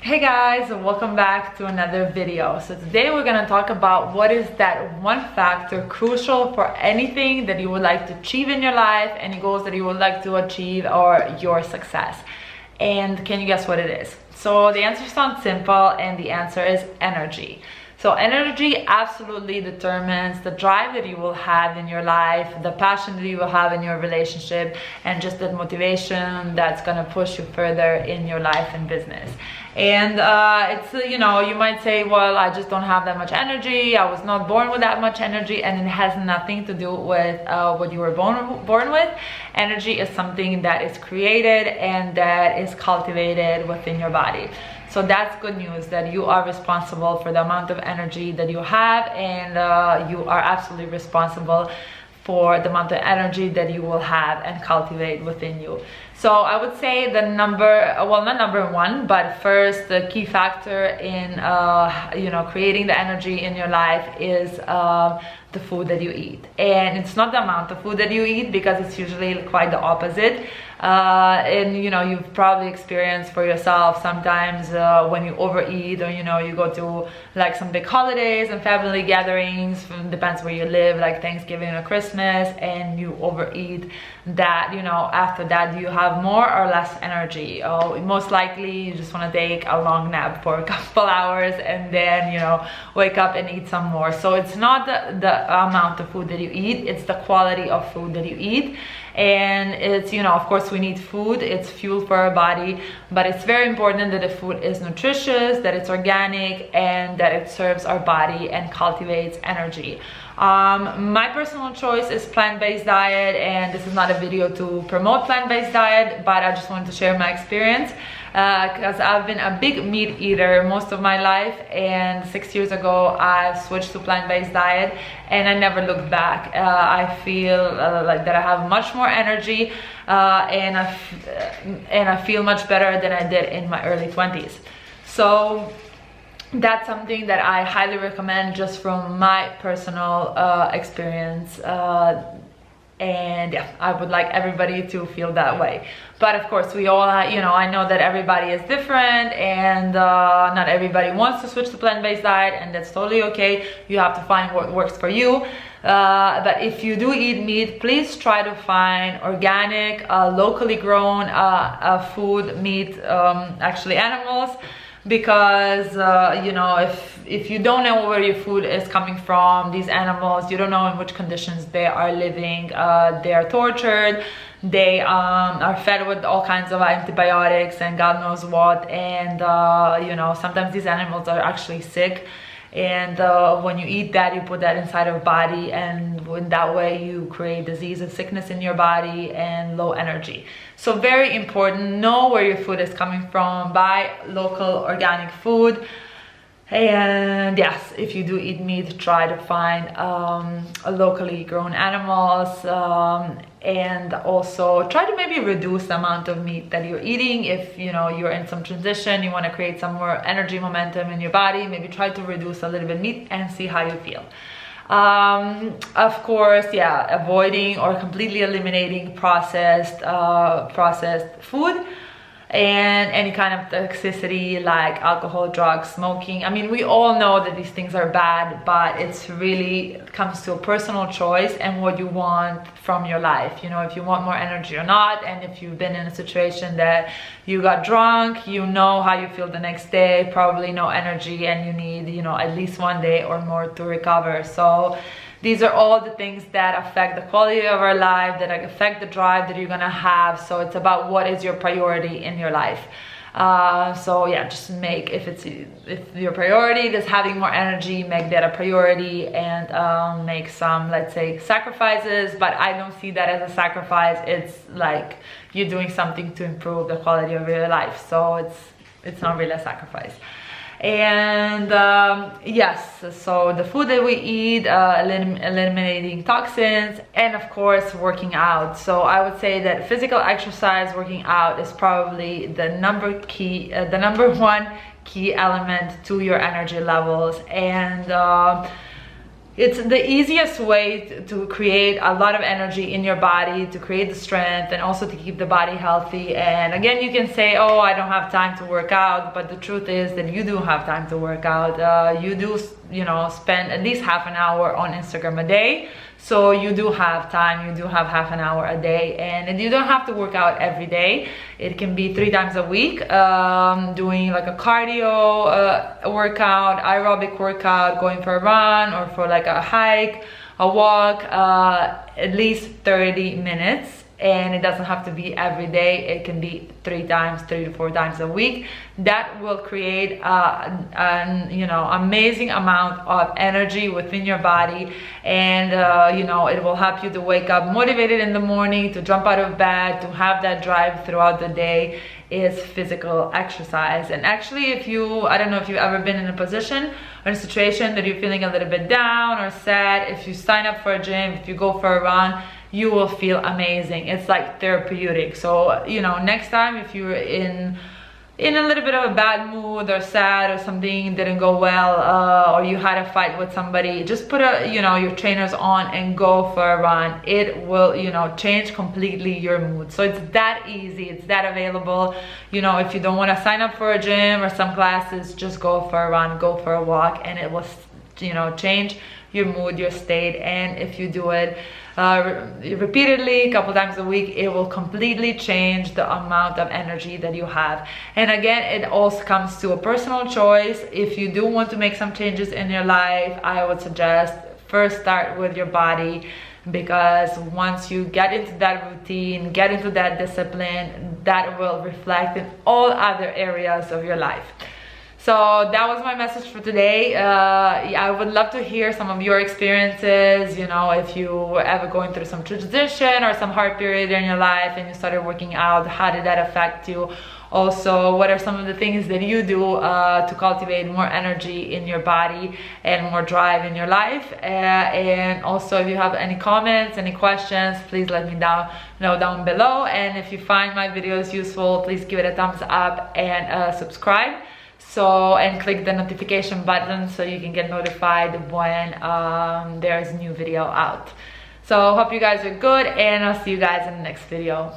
Hey guys, and welcome back to another video. So today we're going to talk about what is that one factor crucial for anything that you would like to achieve in your life, any goals that you would like to achieve, or your success. And can you guess what it is? So the answer sounds simple, and the answer is energy. So energy absolutely determines the drive that you will have in your life, the passion that you will have in your relationship, and just that motivation that's going to push you further in your life and business. And you might say, well, I just don't have that much energy. I was not born with that much energy, and it has nothing to do with what you were born with. Energy is something that is created and that is cultivated within your body. So that's good news, that you are responsible for the amount of energy that you have, and you are absolutely responsible for the amount of energy that you will have and cultivate within you. So I would say the not number one, but first the key factor in creating the energy in your life is the food that you eat. And it's not the amount of food that you eat, because it's usually quite the opposite. And you've probably experienced for yourself sometimes when you overeat, or you go to like some big holidays and family gatherings, depends where you live, like Thanksgiving or Christmas, and you overeat, that after that you have more or less energy. Most likely you just want to take a long nap for a couple hours and then wake up and eat some more. So it's not the amount of food that you eat, it's the quality of food that you eat. And it's of course we need food, it's fuel for our body, but it's very important that the food is nutritious, that it's organic, and that it serves our body and cultivates energy. My personal choice is plant-based diet, and this is not a video to promote plant-based diet, but I just wanted to share my experience, because I've been a big meat eater most of my life, and 6 years ago I switched to plant-based diet, and I never looked back. I feel like that I have much more energy, and I feel much better than I did in my early 20s. So that's something that I highly recommend, just from my personal experience. And yeah, I would like everybody to feel that way. But of course, we all, I know that everybody is different, and not everybody wants to switch to plant-based diet, and that's totally okay. You have to find what works for you. But if you do eat meat, please try to find organic, locally grown food, meat, actually animals. Because if you don't know where your food is coming from, these animals, you don't know in which conditions they are living. They are tortured, they are fed with all kinds of antibiotics and God knows what, and sometimes these animals are actually sick. And when you eat that, you put that inside of body, and in that way you create disease and sickness in your body and low energy. So very important, know where your food is coming from, buy local organic food. And yes, if you do eat meat, try to find locally grown animals, and also try to maybe reduce the amount of meat that you're eating. If you're in some transition, you want to create some more energy momentum in your body, maybe try to reduce a little bit meat and see how you feel. Of course, yeah, avoiding or completely eliminating processed food and any kind of toxicity like alcohol, drugs, smoking. I mean, we all know that these things are bad, but it's really comes to a personal choice and what you want from your life. If you want more energy or not, and if you've been in a situation that you got drunk, you know how you feel the next day, probably no energy, and you need at least 1 day or more to recover. So these are all the things that affect the quality of our life, that affect the drive that you're gonna have. So it's about what is your priority in your life. So yeah, just make, if your priority is having more energy, make that a priority, and make some, let's say, sacrifices. But I don't see that as a sacrifice. It's like you're doing something to improve the quality of your life. So it's not really a sacrifice. And yes, so the food that we eat, eliminating toxins, and of course working out. So I would say that physical exercise, working out, is probably the number one key element to your energy levels. And it's the easiest way to create a lot of energy in your body, to create the strength, and also to keep the body healthy. And again, you can say, oh, I don't have time to work out, but the truth is that you do have time to work out. You do, you know, spend at least half an hour on Instagram a day. So you do have time, you do have half an hour a day, and you don't have to work out every day. It can be 3 times a week, doing like a cardio workout, aerobic workout, going for a run or for like a hike, a walk, at least 30 minutes. And it doesn't have to be every day. It can be 3 to 4 times a week. That will create an you know, amazing amount of energy within your body, and you know, it will help you to wake up motivated in the morning, to jump out of bed, to have that drive throughout the day. Is physical exercise. And actually, if you, I don't know if you've ever been in a position or in a situation that you're feeling a little bit down or sad, if you sign up for a gym, if you go for a run, you will feel amazing. It's like therapeutic. So, you know, next time if you're in a little bit of a bad mood or sad or something didn't go well, or you had a fight with somebody, just put you know, your trainers on and go for a run. It will, you know, change completely your mood. So it's that easy, it's that available. You know, if you don't want to sign up for a gym or some classes, just go for a run, go for a walk, and it will, you know, change your mood, your state. And if you do it repeatedly, a couple times a week, it will completely change the amount of energy that you have. And again, it also comes to a personal choice. If you do want to make some changes in your life, I would suggest first start with your body, because once you get into that routine, get into that discipline, that will reflect in all other areas of your life. So that was my message for today. I would love to hear some of your experiences. You know, if you were ever going through some transition or some hard period in your life and you started working out, how did that affect you? Also, what are some of the things that you do to cultivate more energy in your body and more drive in your life? And also, if you have any comments, any questions, please let me know down below. And if you find my videos useful, please give it a thumbs up and subscribe. And click the notification button so you can get notified when there's a new video out. So hope you guys are good, and I'll see you guys in the next video.